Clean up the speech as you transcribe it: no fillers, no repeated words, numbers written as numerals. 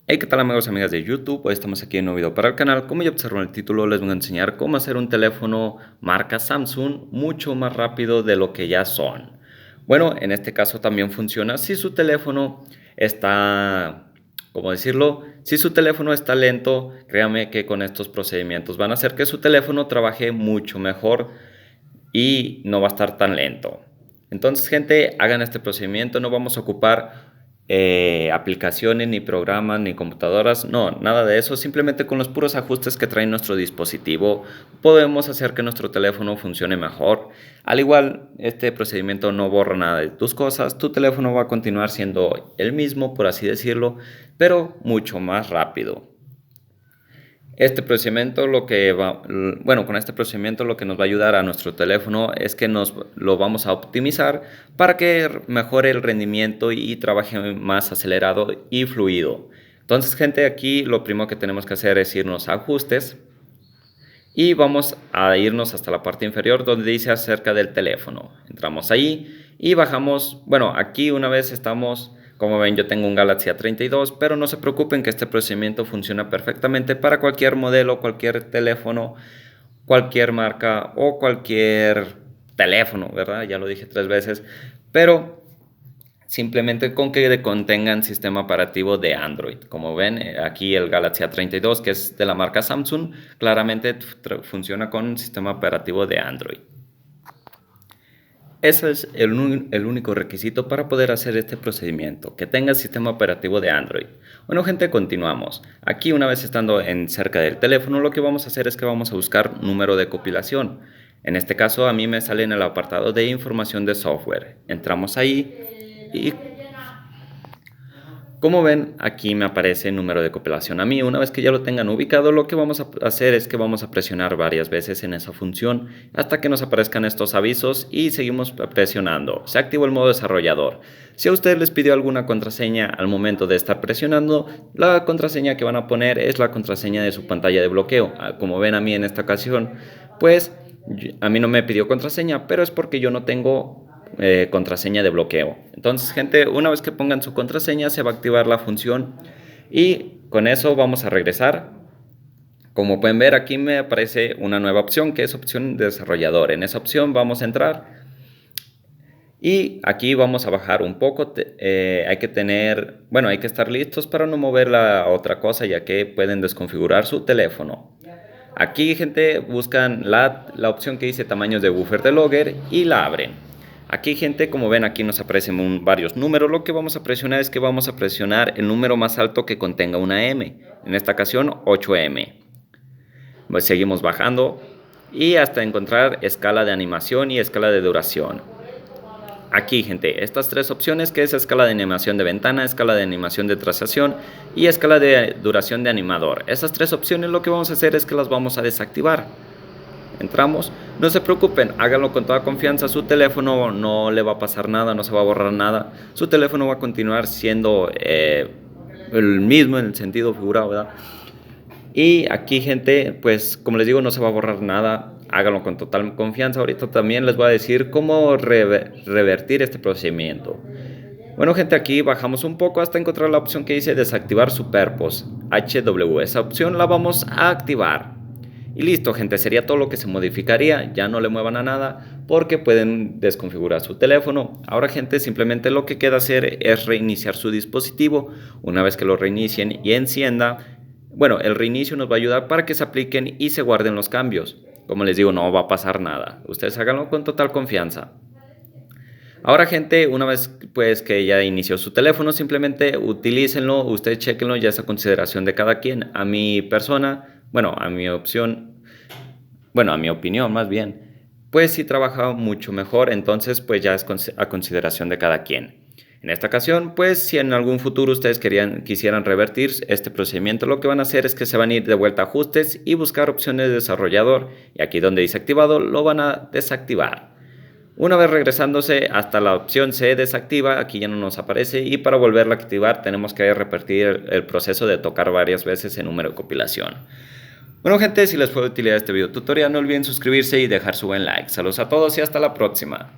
Hey, ¿qué tal amigos y amigas de YouTube? Hoy estamos aquí en un nuevo video para el canal. Como ya observan en el título, les voy a enseñar cómo hacer un teléfono marca Samsung mucho más rápido de lo que ya son. Bueno, en este caso también funciona si su teléfono está, ¿cómo decirlo? Si su teléfono está lento, créame que con estos procedimientos van a hacer que su teléfono trabaje mucho mejor y no va a estar tan lento. Entonces, gente, hagan este procedimiento, no vamos a ocupar aplicaciones, ni programas, ni computadoras, no, nada de eso, simplemente con los puros ajustes que trae nuestro dispositivo podemos hacer que nuestro teléfono funcione mejor. Al igual, este procedimiento no borra nada de tus cosas, tu teléfono va a continuar siendo el mismo, por así decirlo, pero mucho más rápido. Este procedimiento con este procedimiento lo que nos va a ayudar a nuestro teléfono es que nos lo vamos a optimizar para que mejore el rendimiento y trabaje más acelerado y fluido. Entonces, gente, aquí lo primero que tenemos que hacer es irnos a ajustes y vamos a irnos hasta la parte inferior donde dice acerca del teléfono. Entramos ahí y bajamos, bueno, aquí una vez estamos, como ven, yo tengo un Galaxy A32, pero no se preocupen que este procedimiento funciona perfectamente para cualquier modelo, cualquier teléfono, cualquier marca o cualquier teléfono, ¿verdad? Ya lo dije 3 veces, pero simplemente con que contengan sistema operativo de Android. Como ven, aquí el Galaxy A32, que es de la marca Samsung, claramente funciona con sistema operativo de Android. Ese es el único requisito para poder hacer este procedimiento, que tenga sistema operativo de Android. Bueno, gente, continuamos. Aquí, una vez estando cerca del teléfono, lo que vamos a hacer es que vamos a buscar número de compilación. En este caso, a mí me sale en el apartado de información de software. Entramos ahí y, como ven, aquí me aparece el número de compilación a mí. Una vez que ya lo tengan ubicado, lo que vamos a hacer es que vamos a presionar varias veces en esa función hasta que nos aparezcan estos avisos y seguimos presionando. Se activó el modo desarrollador. Si a ustedes les pidió alguna contraseña al momento de estar presionando, la contraseña que van a poner es la contraseña de su pantalla de bloqueo. Como ven a mí en esta ocasión, pues a mí no me pidió contraseña, pero es porque yo no tengo contraseña de bloqueo. Entonces, gente, una vez que pongan su contraseña se va a activar la función y con eso vamos a regresar. Como pueden ver, aquí me aparece una nueva opción que es opción de desarrollador. En esa opción vamos a entrar y aquí vamos a bajar un poco. Hay que estar listos para no mover la otra cosa, ya que pueden desconfigurar su teléfono. Aquí, gente, buscan la opción que dice tamaños de buffer de logger y la abren. Aquí, gente, como ven, aquí nos aparecen varios números. Lo que vamos a presionar es que vamos a presionar el número más alto que contenga una M. En esta ocasión, 8M. Pues seguimos bajando y hasta encontrar escala de animación y escala de duración. Aquí, gente, estas tres opciones, que es escala de animación de ventana, escala de animación de trazación y escala de duración de animador. Esas tres opciones lo que vamos a hacer es que las vamos a desactivar. Entramos, no se preocupen, háganlo con toda confianza, su teléfono no le va a pasar nada, no se va a borrar nada, su teléfono va a continuar siendo el mismo en el sentido figurado, ¿verdad? Y aquí, gente, pues como les digo, no se va a borrar nada, háganlo con total confianza. Ahorita también les voy a decir cómo revertir este procedimiento. Bueno, gente, aquí bajamos un poco hasta encontrar la opción que dice desactivar Superpos HW. Esa opción la vamos a activar. Y listo, gente, sería todo lo que se modificaría. Ya no le muevan a nada porque pueden desconfigurar su teléfono. Ahora, gente, simplemente lo que queda hacer es reiniciar su dispositivo. Una vez que lo reinicien y encienda, bueno, el reinicio nos va a ayudar para que se apliquen y se guarden los cambios. Como les digo, no va a pasar nada. Ustedes háganlo con total confianza. Ahora, gente, una vez pues que ya inició su teléfono, simplemente utilícenlo, ustedes chequenlo, ya es a consideración de cada quien. A mi persona, bueno, a mi opinión más bien, pues sí trabaja mucho mejor, entonces pues ya es a consideración de cada quien. En esta ocasión, pues si en algún futuro ustedes quisieran revertir este procedimiento, lo que van a hacer es que se van a ir de vuelta a ajustes y buscar opciones de desarrollador, y aquí donde dice activado lo van a desactivar. Una vez regresándose hasta la opción se desactiva, aquí ya no nos aparece, y para volverla a activar tenemos que repetir el proceso de tocar varias veces el número de compilación. Bueno, gente, si les fue de utilidad este video tutorial, no olviden suscribirse y dejar su buen like. Saludos a todos y hasta la próxima.